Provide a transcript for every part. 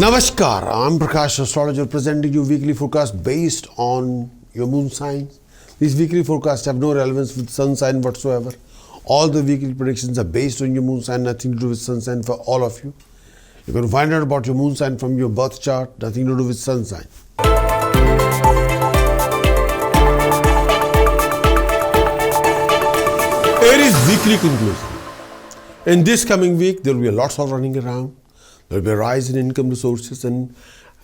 Namaskar, I'm Prakash, Astrologer, presenting you weekly forecast based on your moon signs. These weekly forecasts have no relevance with sun sign whatsoever. All the weekly predictions are based on your moon sign, nothing to do with sun sign for all of you. You can find out about your moon sign from your birth chart, nothing to do with sun sign. Aries weekly conclusion. In this coming week, there will be lots of running around. There will be a rise in income resources and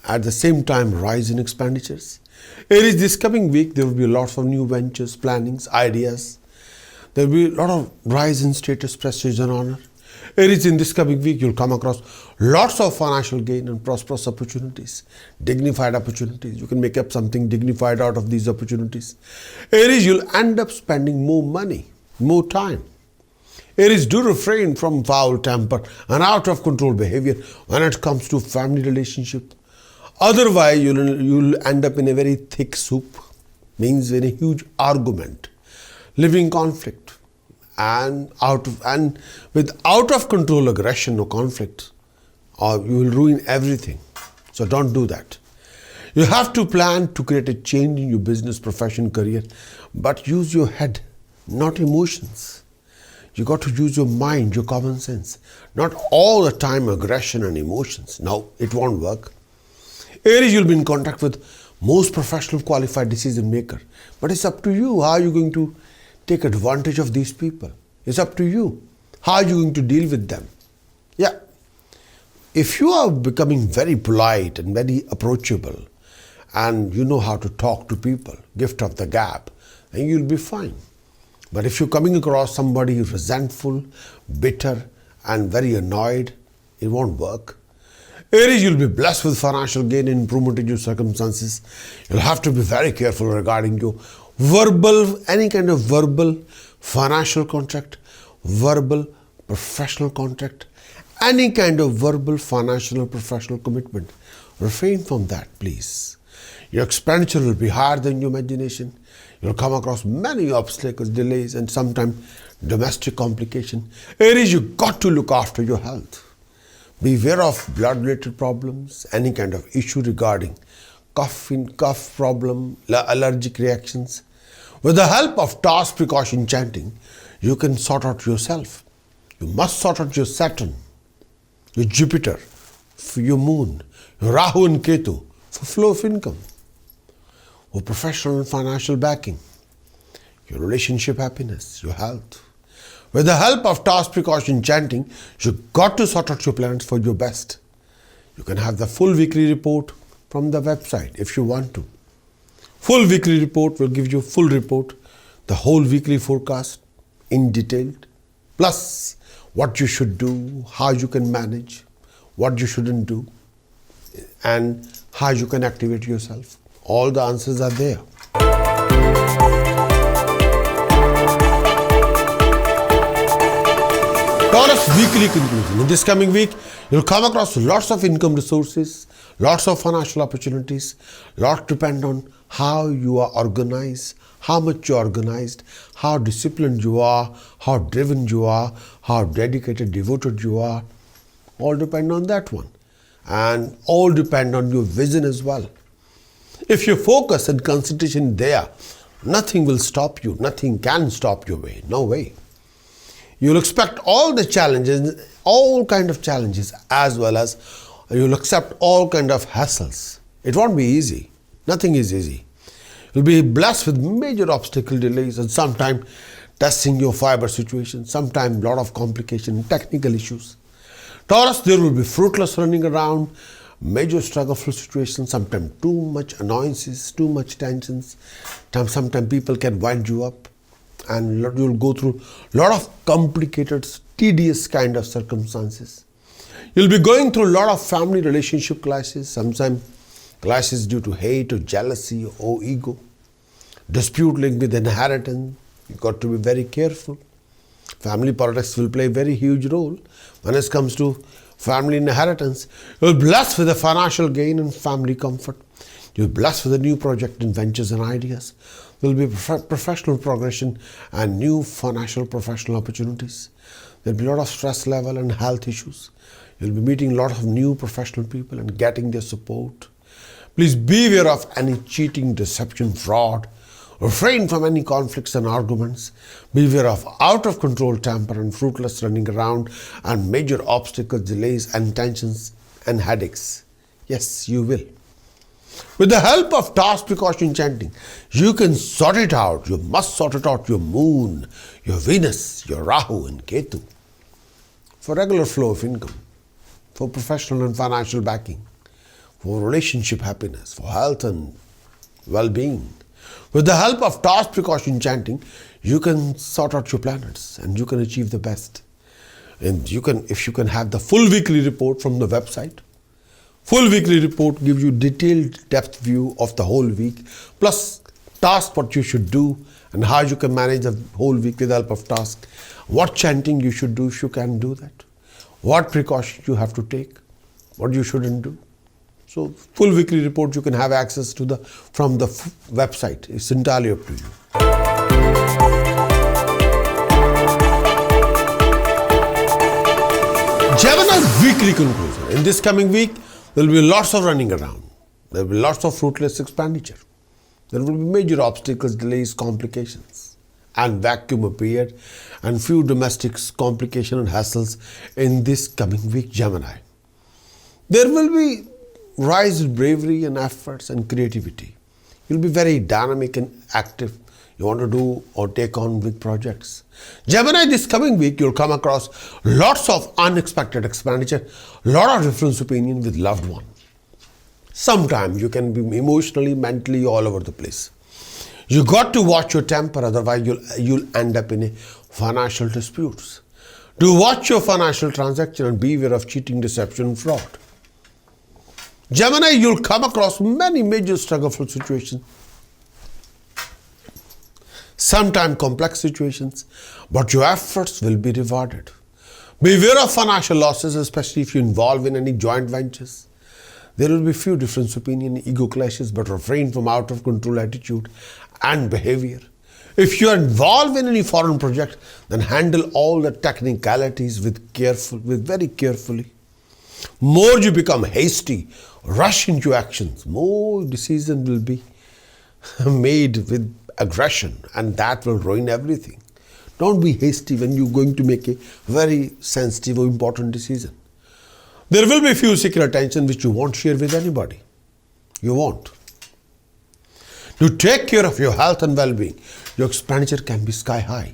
at the same time rise in expenditures. Aries, this coming week there will be lots of new ventures, plannings, ideas. There will be a lot of rise in status, prestige and honor. Aries, in this coming week you'll come across lots of financial gain and prosperous opportunities, dignified opportunities. You can make up something dignified out of these opportunities. Aries, you'll end up spending more money, more time. Aries, do refrain from foul temper and out of control behavior when it comes to family relationship. Otherwise, you'll end up in a very thick soup, means in a huge argument, living conflict, and with out of control aggression or conflict, or you will ruin everything. So don't do that. You have to plan to create a change in your business, profession, career, but use your head, not emotions. You got to use your mind, your common sense. Not all the time aggression and emotions. No, it won't work. Aries, you'll be in contact with most professional qualified decision maker. But it's up to you. How are you going to take advantage of these people? It's up to you. How are you going to deal with them? Yeah. If you are becoming very polite and very approachable and you know how to talk to people, gift of the gab, then you'll be fine. But if you're coming across somebody resentful, bitter, and very annoyed, it won't work. Aries, you'll be blessed with financial gain and improvement in your circumstances. You'll have to be very careful regarding your any kind of verbal financial contract, verbal professional contract, any kind of verbal financial or professional commitment. Refrain from that, please. Your expenditure will be higher than your imagination. You'll come across many obstacles, delays, and sometimes domestic complication. Aries, you got to look after your health. Beware of blood-related problems, any kind of issue regarding cough problem, allergic reactions. With the help of task precaution chanting, you can sort out yourself. You must sort out your Saturn, your Jupiter, for your moon, your Rahu and Ketu, for flow of income, for professional and financial backing, your relationship happiness, your health. With the help of task precaution chanting, you've got to sort out your plans for your best. You can have the full weekly report from the website if you want to. Full weekly report will give you full report, the whole weekly forecast in detail, plus what you should do, how you can manage, what you shouldn't do, and how you can activate yourself. All the answers are there. Taurus weekly conclusion. In this coming week, you'll come across lots of income resources, lots of financial opportunities. Lot depend on how you are organized, how much you are organized, how disciplined you are, how driven you are, how dedicated, devoted you are. All depend on that one. And all depend on your vision as well. If you focus and concentration there, nothing will stop you. Nothing can stop your way. No way. You'll expect all the challenges, all kind of challenges, as well as you'll accept all kind of hassles. It won't be easy. Nothing is easy. You'll be blessed with major obstacle delays and sometimes testing your fiber situation, sometimes lot of complication, technical issues. Taurus, there will be fruitless running around, major struggleful situations, sometimes too much annoyances, too much tensions. Sometimes people can wind you up and you'll go through a lot of complicated, tedious kind of circumstances. You'll be going through a lot of family relationship clashes, sometimes clashes due to hate or jealousy or ego. Dispute linked with inheritance. You've got to be very careful. Family politics will play a very huge role when it comes to family inheritance. You're blessed with a financial gain and family comfort. You're blessed with a new project and ventures and ideas. There will be professional progression and new financial professional opportunities. There will be a lot of stress level and health issues. You'll be meeting a lot of new professional people and getting their support. Please beware of any cheating, deception, fraud. Refrain from any conflicts and arguments. Beware of out of control temper and fruitless running around and major obstacles, delays and tensions and headaches. Yes, you will. With the help of task precaution chanting, you can sort it out. You must sort it out. Your moon, your Venus, your Rahu and Ketu. For regular flow of income, for professional and financial backing, for relationship happiness, for health and well-being. With the help of task precaution chanting, you can sort out your planets and you can achieve the best. And if you can have the full weekly report from the website. Full weekly report gives you detailed depth view of the whole week, plus task what you should do and how you can manage the whole week with the help of task. What chanting you should do if you can do that. What precautions you have to take, what you shouldn't do. So full weekly report you can have access to from the website. It's entirely up to you. Gemini's weekly conclusion. In this coming week, there will be lots of running around. There will be lots of fruitless expenditure. There will be major obstacles, delays, complications, and vacuum appeared, and few domestic complications and hassles in this coming week, Gemini. There will be rise in bravery and efforts and creativity. You'll be very dynamic and active. You want to do or take on big projects. Gemini, this coming week, you'll come across lots of unexpected expenditure, lot of different opinion with loved one. Sometimes you can be emotionally, mentally all over the place. You got to watch your temper, otherwise you'll end up in a financial disputes. Do watch your financial transaction and beware of cheating, deception, and fraud. Gemini, you'll come across many major struggleful situations. Sometimes complex situations, but your efforts will be rewarded. Beware of financial losses, especially if you involve in any joint ventures. There will be few different opinion, ego clashes, but refrain from out of control attitude and behavior. If you are involved in any foreign project, then handle all the technicalities very carefully. More you become hasty, rush into actions, more decisions will be made with aggression, and that will ruin everything. Don't be hasty when you're going to make a very sensitive or important decision. There will be few secret attention which you won't share with anybody. You won't. To take care of your health and well-being, your expenditure can be sky high.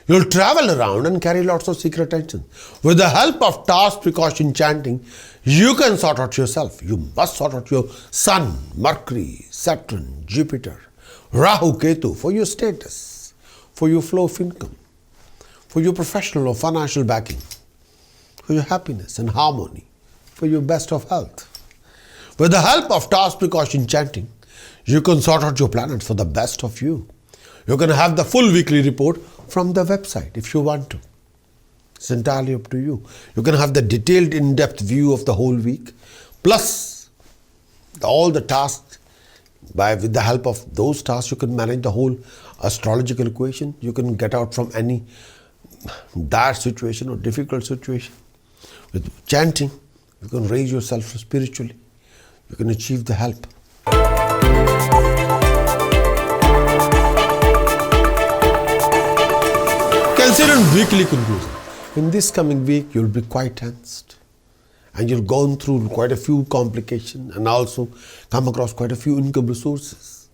You'll travel around and carry lots of secret attention. With the help of task precaution chanting, you can sort out yourself. You must sort out your Sun, Mercury, Saturn, Jupiter, Rahu, Ketu for your status, for your flow of income, for your professional or financial backing, for your happiness and harmony, for your best of health. With the help of task precaution chanting, you can sort out your planet for the best of you. You can have the full weekly report from the website if you want to. It's entirely up to you. You can have the detailed in-depth view of the whole week, plus all the tasks. With the help of those tasks, you can manage the whole astrological equation. You can get out from any dire situation or difficult situation. With chanting, you can raise yourself spiritually. You can achieve the help. Consider weekly conclusion. In this coming week, you'll be quite tensed. And you'll go through quite a few complications and also come across quite a few income resources.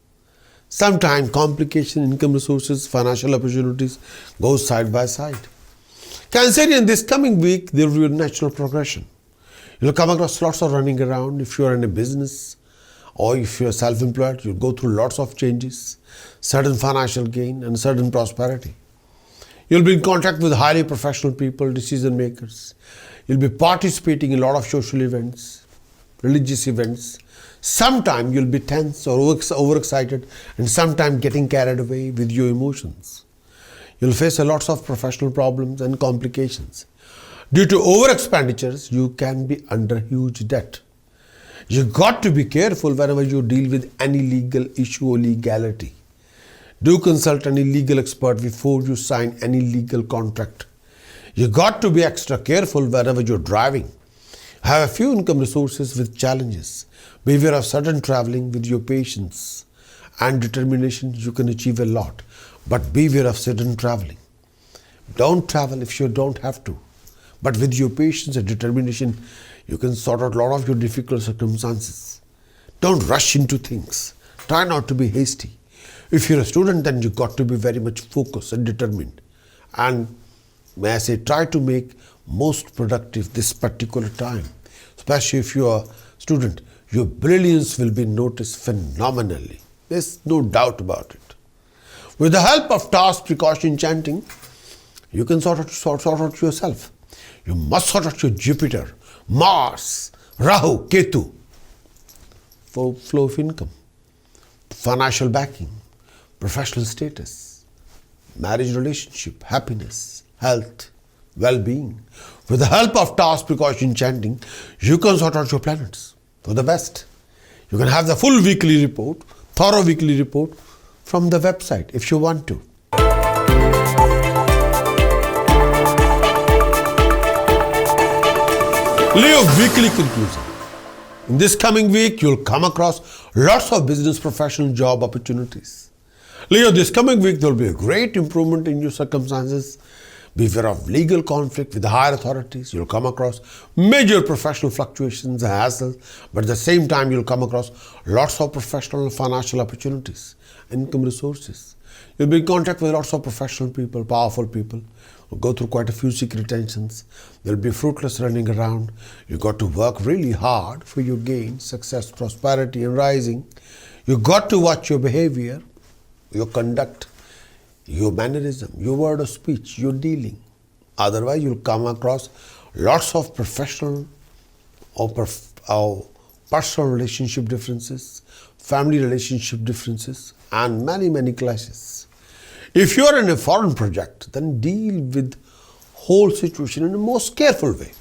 Sometimes complication, income resources, financial opportunities go side by side. Cancerian, this coming week, there will be a natural progression. You'll come across lots of running around. If you are in a business or if you are self-employed, you'll go through lots of changes, certain financial gain and certain prosperity. You'll be in contact with highly professional people, decision makers. You'll be participating in a lot of social events, religious events. Sometimes you'll be tense or overexcited and sometimes getting carried away with your emotions. You'll face a lot of professional problems and complications. Due to over expenditures, you can be under huge debt. You got to be careful whenever you deal with any legal issue or legality. Do consult any legal expert before you sign any legal contract. You got to be extra careful whenever you're driving. Have a few income resources with challenges. Beware of sudden traveling. With your patience and determination, you can achieve a lot. But beware of sudden traveling. Don't travel if you don't have to. But with your patience and determination, you can sort out a lot of your difficult circumstances. Don't rush into things. Try not to be hasty. If you're a student, then you've got to be very much focused and determined. And may I say, try to make most productive this particular time. Especially if you're a student, your brilliance will be noticed phenomenally. There's no doubt about it. With the help of task precaution chanting, you can sort out yourself. You must sort out your Jupiter, Mars, Rahu, Ketu for flow of income, financial backing, professional status, marriage relationship, happiness, health, well-being. With the help of task precaution chanting, you can sort out your planets for the best. You can have the full weekly report, thorough weekly report from the website if you want to. Leo weekly conclusion. In this coming week, you'll come across lots of business, professional, job opportunities. Leo, this coming week, there will be a great improvement in your circumstances. Beware of legal conflict with the higher authorities. You'll come across major professional fluctuations and hassles, but at the same time, you'll come across lots of professional and financial opportunities, income resources. You'll be in contact with lots of professional people, powerful people. You'll go through quite a few secret tensions. There'll be fruitless running around. You've got to work really hard for your gain, success, prosperity, and rising. You've got to watch your behavior, your conduct, your mannerism, your word of speech, your dealing. Otherwise, you'll come across lots of professional or personal relationship differences, family relationship differences, and many clashes. If you're in a foreign project, then deal with whole situation in the most careful way.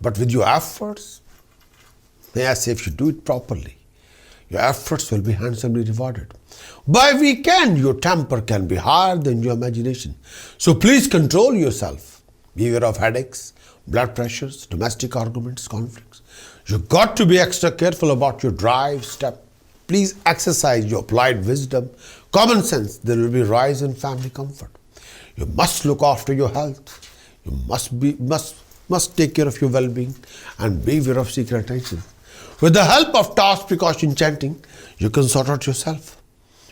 But with your efforts, may I say, if you do it properly, your efforts will be handsomely rewarded. By weekend, your temper can be higher than your imagination. So please control yourself. Beware of headaches, blood pressures, domestic arguments, conflicts. You've got to be extra careful about your drive, step. Please exercise your applied wisdom, common sense. There will be rise in family comfort. You must look after your health. You must take care of your well-being and beware of secret attention. With the help of task precaution chanting, you can sort out yourself.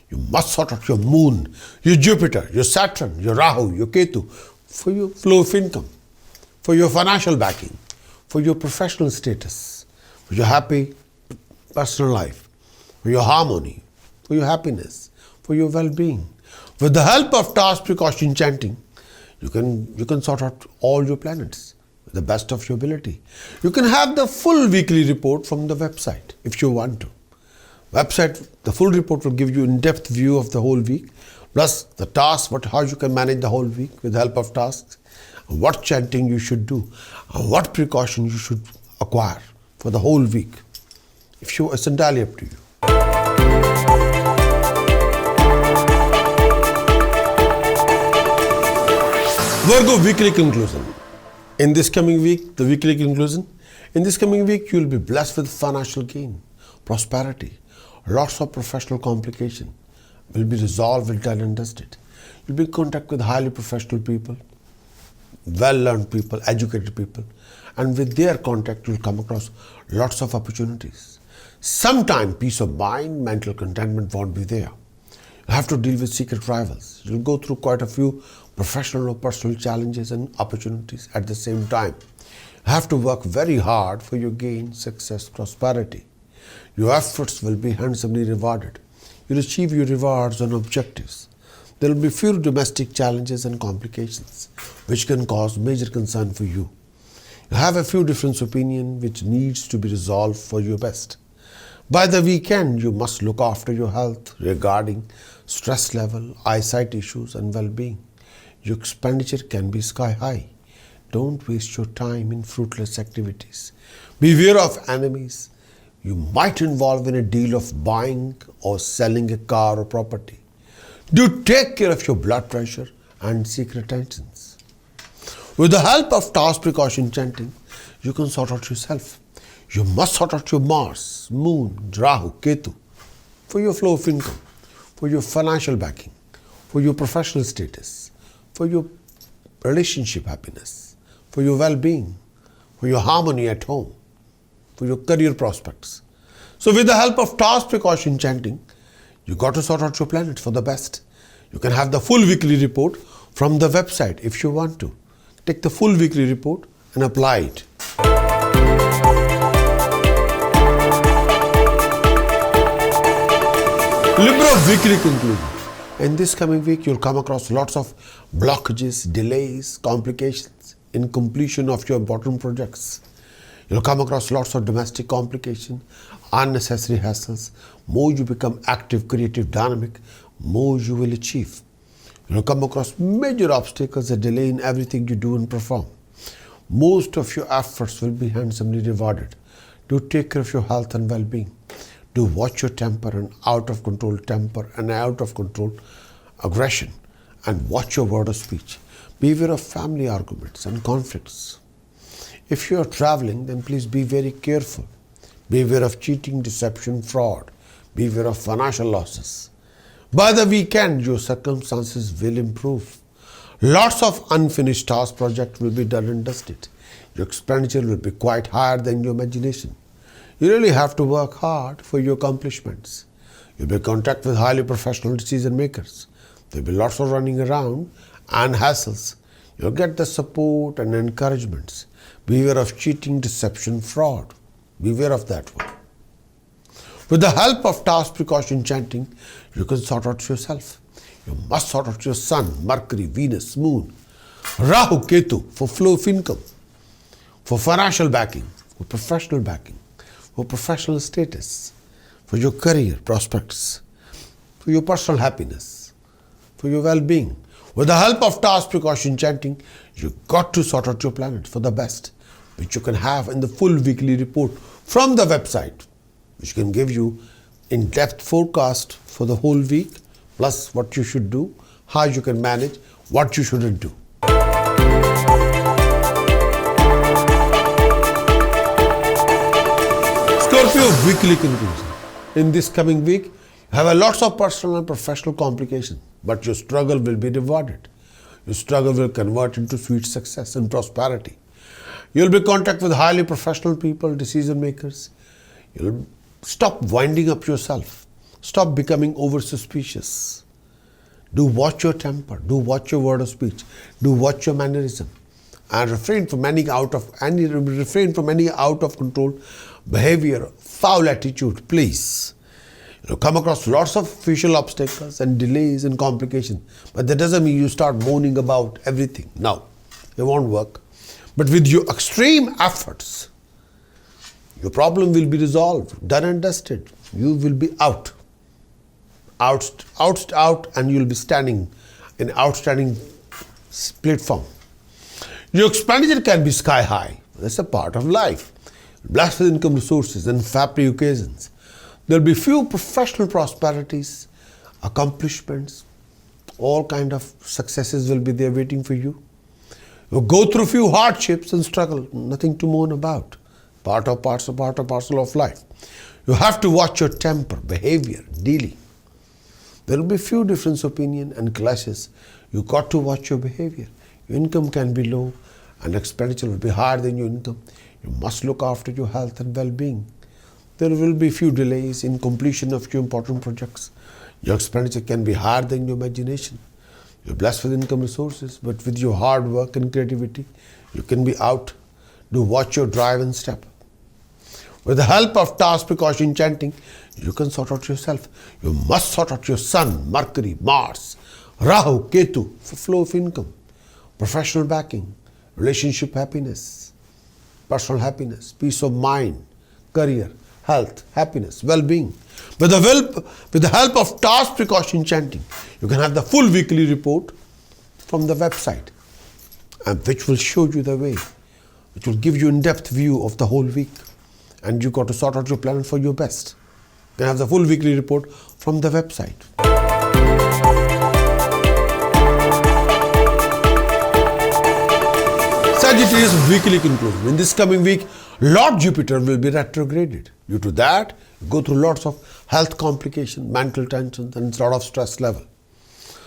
You must sort out your moon, your Jupiter, your Saturn, your Rahu, your Ketu for your flow of income, for your financial backing, for your professional status, for your happy personal life, for your harmony, for your happiness, for your well-being. With the help of task precaution chanting, you can sort out all your planets with the best of your ability. You can have the full weekly report from the website if you want to. Website, the full report will give you in-depth view of the whole week, plus the tasks, how you can manage the whole week with the help of tasks, what chanting you should do, and what precaution you should acquire for the whole week. It's entirely up to you. Virgo weekly conclusion. In this coming week, the weekly conclusion, in this coming week, you will be blessed with financial gain, prosperity, lots of professional complication will be resolved, will done and dusted. You'll be in contact with highly professional people, well-learned people, educated people, and with their contact, you'll come across lots of opportunities. Sometime peace of mind, mental contentment won't be there. You have to deal with secret rivals. You'll go through quite a few professional or personal challenges and opportunities at the same time. You have to work very hard for your gain, success, prosperity. Your efforts will be handsomely rewarded. You'll achieve your rewards and objectives. There will be few domestic challenges and complications which can cause major concern for you. You have a few different opinions which needs to be resolved for your best. By the weekend, you must look after your health regarding stress level, eyesight issues and well-being. Your expenditure can be sky high. Don't waste your time in fruitless activities. Beware of enemies. You might involve in a deal of buying or selling a car or property. Do take care of your blood pressure and secret tensions. With the help of task precaution chanting, you can sort out yourself. You must sort out your Mars, Moon, Rahu, Ketu for your flow of income, for your financial backing, for your professional status, for your relationship happiness, for your well-being, for your harmony at home, for your career prospects. So with the help of task precaution chanting, you got to sort out your planets for the best. You can have the full weekly report from the website if you want to. Take the full weekly report and apply it. Libra weekly conclusion. In this coming week, you'll come across lots of blockages, delays, complications in completion of your important projects. You'll come across lots of domestic complication, unnecessary hassles. More you become active, creative, dynamic, more you will achieve. You'll come across major obstacles, a delay in everything you do and perform. Most of your efforts will be handsomely rewarded. Do take care of your health and well-being. Do watch your temper and out of control aggression, and watch your word of speech. Beware of family arguments and conflicts. If you are traveling, then please be very careful. Beware of cheating, deception, fraud. Beware of financial losses. By the weekend, your circumstances will improve. Lots of unfinished task projects will be done and dusted. Your expenditure will be quite higher than your imagination. You really have to work hard for your accomplishments. You'll be in contact with highly professional decision makers. There'll be lots of running around and hassles. You'll get the support and encouragements. Beware of cheating, deception, fraud. Beware of that one. With the help of task precaution chanting, you can sort out yourself. You must sort out your Sun, Mercury, Venus, Moon, Rahu, Ketu for flow of income, for financial backing, for professional backing, for professional status, for your career prospects, for your personal happiness, for your well-being. With the help of task precaution chanting, you got to sort out your planet for the best, which you can have in the full weekly report from the website, which can give you in-depth forecast for the whole week, plus what you should do, how you can manage, what you shouldn't do. Scorpio weekly conclusion. In this coming week, you have a lots of personal and professional complications, but your struggle will be rewarded. Your struggle will convert into sweet success and prosperity. You'll be in contact with highly professional people, decision makers. You'll stop winding up yourself. Stop becoming over suspicious. Do watch your temper. Do watch your word of speech. Do watch your mannerism. And refrain from any out of control behavior, foul attitude, please. You'll come across lots of official obstacles and delays and complications. But that doesn't mean you start moaning about everything. No, it won't work. But with your extreme efforts, your problem will be resolved, done and dusted. You will be out, and you'll be standing in outstanding platform. Your expenditure can be sky high. That's a part of life. Blessed with income resources and happy occasions. There'll be few professional prosperities, accomplishments, all kind of successes will be there waiting for you. You'll go through few hardships and struggle, nothing to moan about. Part and parcel of life. You have to watch your temper, behavior, dealing. There will be few different opinions and clashes. You got to watch your behavior. Your income can be low and expenditure will be higher than your income. You must look after your health and well-being. There will be few delays in completion of your important projects. Your expenditure can be higher than your imagination. You're blessed with income resources, but with your hard work and creativity, you can be out. Do watch your drive and step. With the help of task precaution chanting, you can sort out yourself. You must sort out your Sun, Mercury, Mars, Rahu, Ketu for flow of income, professional backing, relationship happiness, personal happiness, peace of mind, career, health, happiness, well-being. With the help of task precaution chanting, you can have the full weekly report from the website, and which will show you the way, which will give you in-depth view of the whole week. And you got to sort out your plan for your best. You can have the full weekly report from the website. Sagittarius weekly conclusion. In this coming week, Lord Jupiter will be retrograded. Due to that, you go through lots of health complications, mental tensions, and a lot of stress level.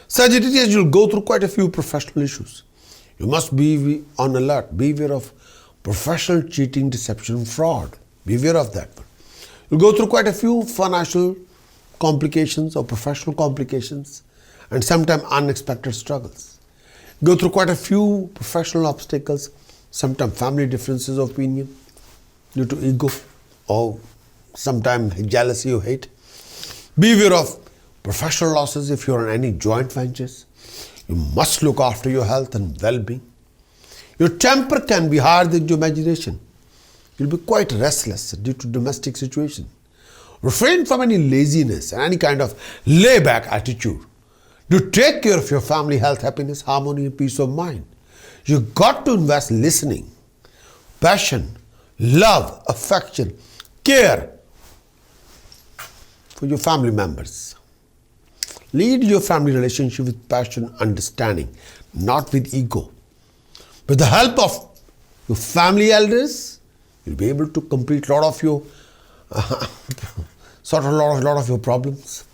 Sagittarius, you'll go through quite a few professional issues. You must be on alert. Beware of professional cheating, deception, fraud. Beware of that one. You'll go through quite a few financial complications or professional complications and sometimes unexpected struggles. Go through quite a few professional obstacles, sometimes family differences of opinion due to ego or sometimes jealousy or hate. Beware of professional losses if you're in any joint ventures. You must look after your health and well-being. Your temper can be higher than your imagination. You'll be quite restless due to domestic situation. Refrain from any laziness and any kind of layback attitude. Do take care of your family health, happiness, harmony, and peace of mind. You got to invest listening, passion, love, affection, care for your family members. Lead your family relationship with passion, understanding, not with ego. With the help of your family elders, you'll be able to complete a lot of your lot of your problems,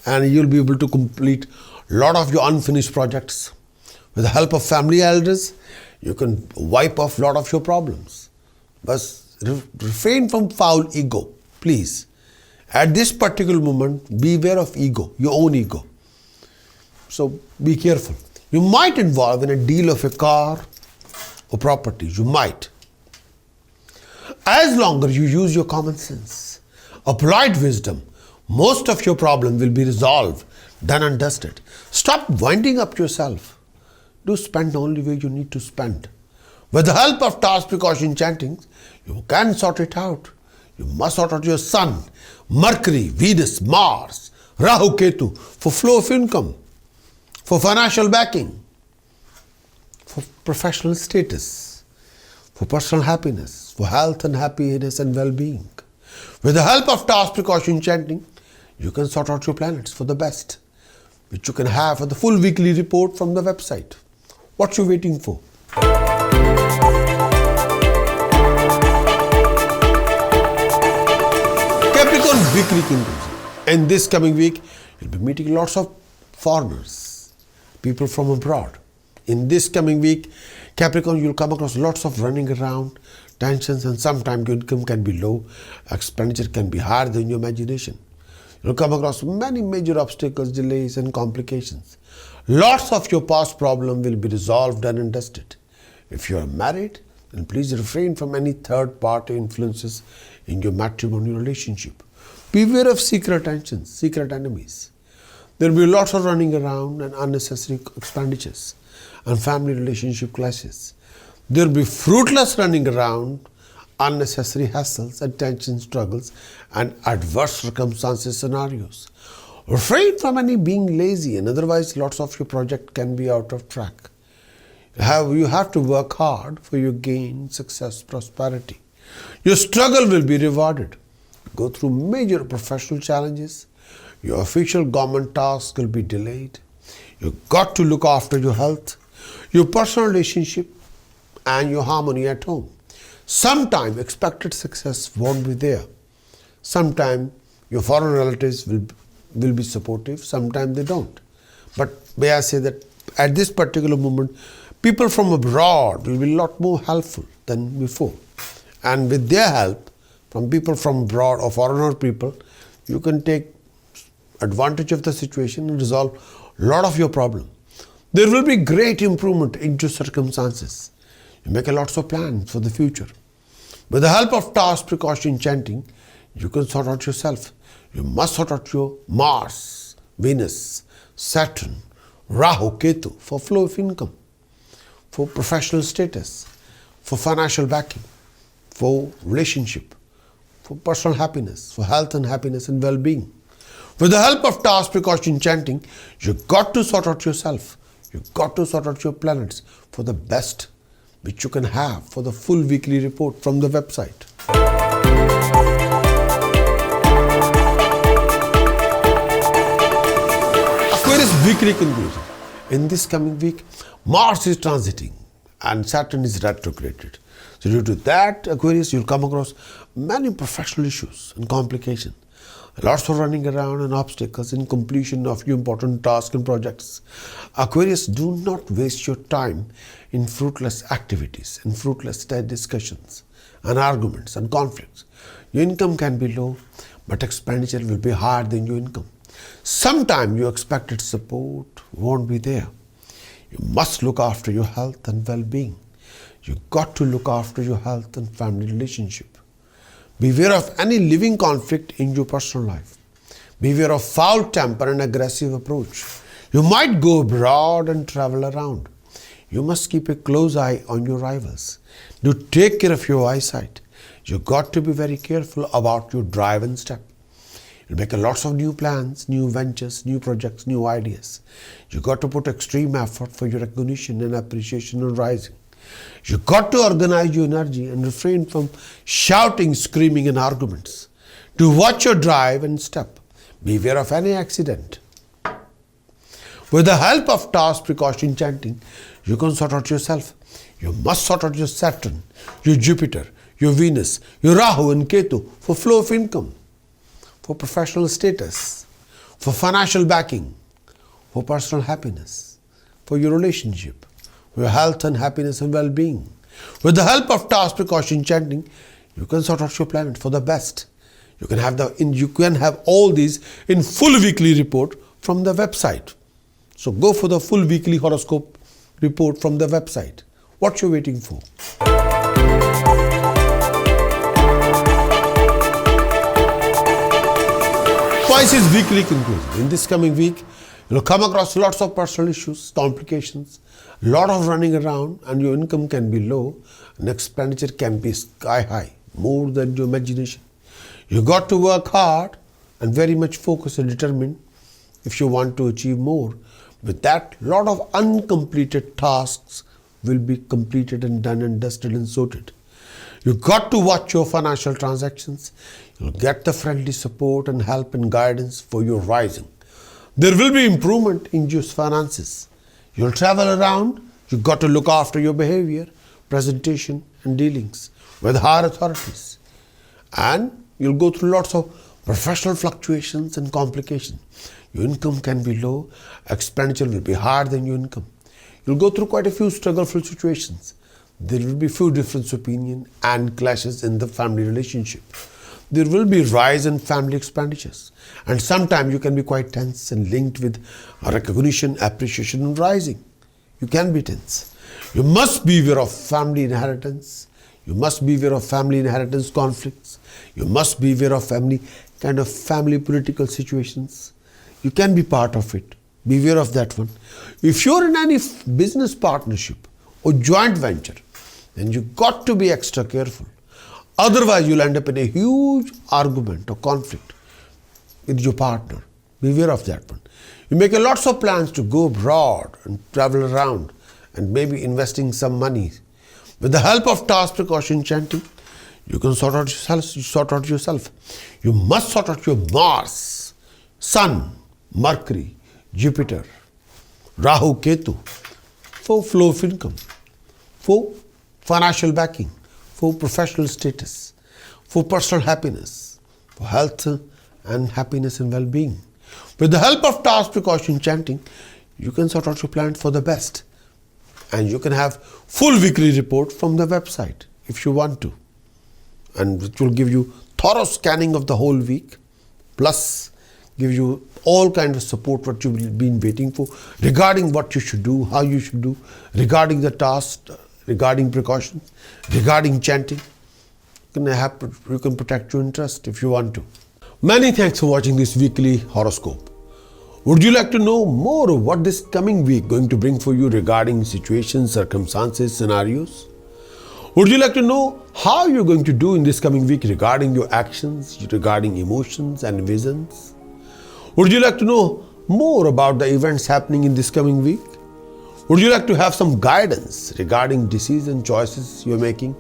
and you'll be able to complete a lot of your unfinished projects. With the help of family elders, you can wipe off a lot of your problems. But refrain from foul ego, please. At this particular moment, beware of ego, your own ego. So be careful. You might involve in a deal of a car or property. You might. As long as you use your common sense, applied wisdom, most of your problem will be resolved, done and dusted. Stop winding up yourself. Do spend only where you need to spend. With the help of task precaution chantings, you can sort it out. You must sort out your Sun, Mercury, Venus, Mars, Rahu, Ketu for flow of income, for financial backing, for professional status, for personal happiness, for health and happiness and well-being. With the help of task precaution chanting, you can sort out your planets for the best, which you can have for the full weekly report from the website. What you waiting for? Capricorn weekly conclusion. In this coming week, you'll be meeting lots of foreigners, people from abroad. In this coming week, Capricorn, you'll come across lots of running around, tensions, and sometimes your income can be low, expenditure can be higher than your imagination. You'll come across many major obstacles, delays, and complications. Lots of your past problem will be resolved, done and dusted. If you are married, then please refrain from any third-party influences in your matrimonial relationship. Beware of secret tensions, secret enemies. There will be lots of running around and unnecessary expenditures and family relationship clashes. There will be fruitless running around, unnecessary hassles and tension struggles and adverse circumstances scenarios. Refrain from any being lazy, and otherwise lots of your project can be out of track. You have to work hard for your gain, success, prosperity. Your struggle will be rewarded. Go through major professional challenges. Your official government tasks will be delayed. You've got to look after your health, your personal relationship, and your harmony at home. Sometimes expected success won't be there. Sometimes your foreign relatives will be supportive, sometimes they don't. But may I say that at this particular moment, people from abroad will be a lot more helpful than before. And with their help, from people from abroad or foreigner people, you can take advantage of the situation and resolve a lot of your problem. There will be great improvement in your circumstances. You make a lots of plans for the future. With the help of task precaution chanting, you can sort out yourself. You must sort out your Mars, Venus, Saturn, Rahu, Ketu for flow of income, for professional status, for financial backing, for relationship, for personal happiness, for health and happiness and well-being. With the help of task precaution chanting, you've got to sort out yourself. You've got to sort out your planets for the best, which you can have for the full weekly report from the website. Aquarius weekly conclusion. In this coming week, Mars is transiting and Saturn is retrograded. So due to that, Aquarius, you'll come across many professional issues and complications. Lots of running around and obstacles in completion of your important tasks and projects. Aquarius, do not waste your time in fruitless activities, in fruitless discussions and arguments and conflicts. Your income can be low, but expenditure will be higher than your income. Sometimes your expected support won't be there. You must look after your health and well-being. You got to look after your health and family relationship. Beware of any living conflict in your personal life. Beware of foul temper and aggressive approach. You might go abroad and travel around. You must keep a close eye on your rivals. Do take care of your eyesight. You got to be very careful about your drive and step. You'll make lots of new plans, new ventures, new projects, new ideas. You got to put extreme effort for your recognition and appreciation and rising. You got to organize your energy and refrain from shouting, screaming and arguments. To watch your drive and step. Beware of any accident. With the help of task precaution chanting, you can sort out yourself. You must sort out your Saturn, your Jupiter, your Venus, your Rahu and Ketu for flow of income, for professional status, for financial backing, for personal happiness, for your relationship, for your health and happiness and well-being. With the help of task precaution chanting, you can sort out your planet for the best. You can have all these in full weekly report from the website. So go for the full weekly horoscope report from the website. What you're waiting for? Pisces weekly conclusion. In this coming week, you'll come across lots of personal issues, complications, lot of running around, and your income can be low and expenditure can be sky high, more than your imagination. You got to work hard and very much focused and determined if you want to achieve more. With that, lot of uncompleted tasks will be completed and done and dusted and sorted. You got to watch your financial transactions. You'll get the friendly support and help and guidance for your rising. There will be improvement in your finances. You'll travel around. You got to look after your behavior, presentation and dealings with higher authorities. And you'll go through lots of professional fluctuations and complications. Your income can be low, expenditure will be higher than your income. You'll go through quite a few struggleful situations. There will be few different opinions and clashes in the family relationship. There will be rise in family expenditures. And sometimes you can be quite tense and linked with recognition, appreciation and rising. You can be tense. You must be aware of family inheritance. You must be aware of family inheritance conflicts. You must be aware of family political situations. You can be part of it. Beware of that one. If you're in any business partnership or joint venture, then you got to be extra careful. Otherwise, you'll end up in a huge argument or conflict with your partner. Beware of that one. You make lots of plans to go abroad and travel around and maybe investing some money. With the help of task precaution chanting, you can sort out yourself. You must sort out your Mars, Sun, Mercury, Jupiter, Rahu, Ketu for flow of income, for financial backing, for professional status, for personal happiness, for health and happiness and well-being. With the help of task precaution chanting, you can sort out your plan for the best. And you can have full weekly report from the website if you want to. And it will give you thorough scanning of the whole week, plus give you all kinds of support what you've been waiting for regarding what you should do, how you should do, regarding the task, regarding precautions, regarding chanting. You can protect your interest if you want to. Many thanks for watching this weekly horoscope. Would you like to know more of what this coming week going to bring for you regarding situations, circumstances, scenarios? Would you like to know how you're going to do in this coming week regarding your actions, regarding emotions and visions? Would you like to know more about the events happening in this coming week? Would you like to have some guidance regarding decisions and choices you're making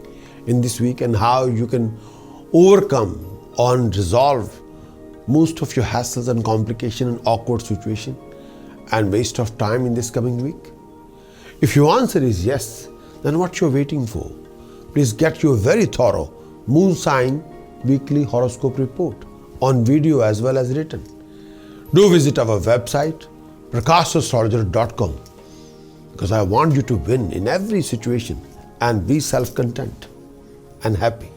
in this week and how you can overcome and resolve most of your hassles and complication and awkward situation and waste of time in this coming week? If your answer is yes, then what you're waiting for? Please get your very thorough Moon Sign Weekly Horoscope report on video as well as written. Do visit our website prakashastrologer.com, because I want you to win in every situation and be self-content and happy.